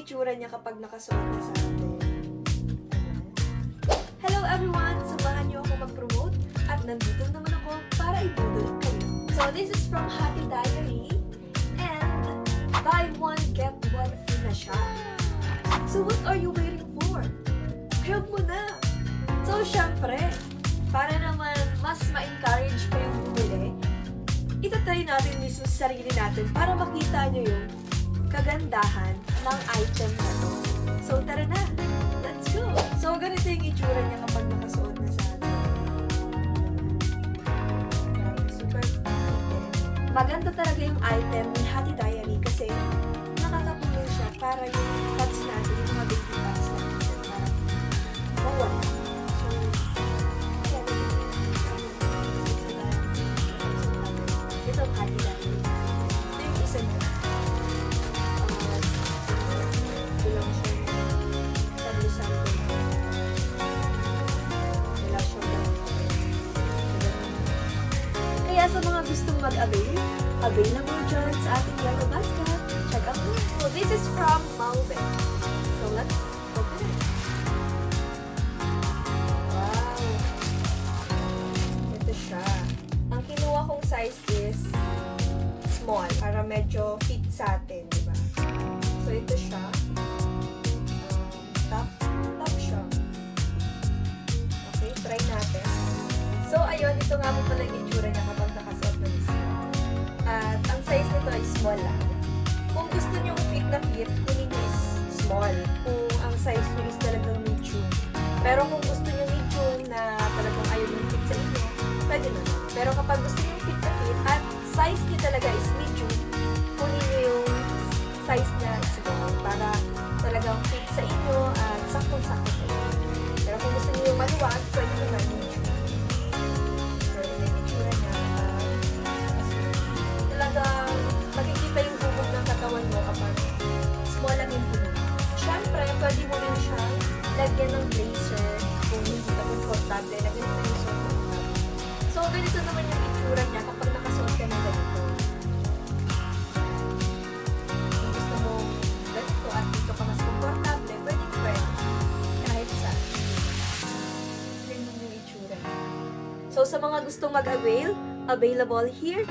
itsura niya kapag nakasuot na sa atin. Hello everyone! Samahan niyo ako mag-promote at nandito naman ako para ibudol kayo. So this is from Hati Diary and buy one get one free na siya. So what are you waiting for? Grab mo na! So syempre, para naman mas ma-encourage kayong bumili, itatry natin mismo sa sarili natin para makita nyo yung kagandahan ng item na to. So tara na! Let's go! So ganito yung itsura niya kapag nakasuot na sa atin. Super fitted. Maganda talaga yung item ni Hati Diary kasi nakakatulong siya para yung cuts natin, yung mga baby cuts natin, para mawala. So, kaya ito ang Hati Diary. Ito yung isa niya. Bilang siya sabi-sabi ko na wala siyang kaya sa mga gustong mag-avail, available dyan sa ating yellow basket. Check out mo. So this is from Malbec. So let's open it. Wow! Ito siya. Ang kinuha kong size is small para medyo fit sa atin, di ba? So ito siya. Top siya. Okay, try natin. So ayun, ito nga po pala yung itsura niya kapag nakasuot na is small. At ang size nito ay small lang. Kung gusto niyo fit na fit, kunin niyo is small. Kung ang size niyo is talagang medium. Pero kung gusto niyo medium na talagang ayaw yung fit sa inyo, pwede na. Pero kapag gusto niyo fit na fit at size niyo talaga is medium, kunin niyo yung size na small para talagang fit sa inyo at saktong-sakto sa inyo. Pero kung gusto niyo yung maluwag, pwede naman medium. So, ito yung itsura niya. Talagang makikita yung bubog ng katawan mo kapag small lang yung bubog. Siyempre, pwede mo rin siyang lagyan ng blazer kung hindi ka komportable. Lagyan mo yung suot mo. So, ganito naman yung itsura niya kapag nakasuot ka ng ganito. Kung gusto mo ganito at dito ka mas komportable, pwede kahit saan. Ganyan yung itsura niya. So, sa mga gustong mag-avail, available here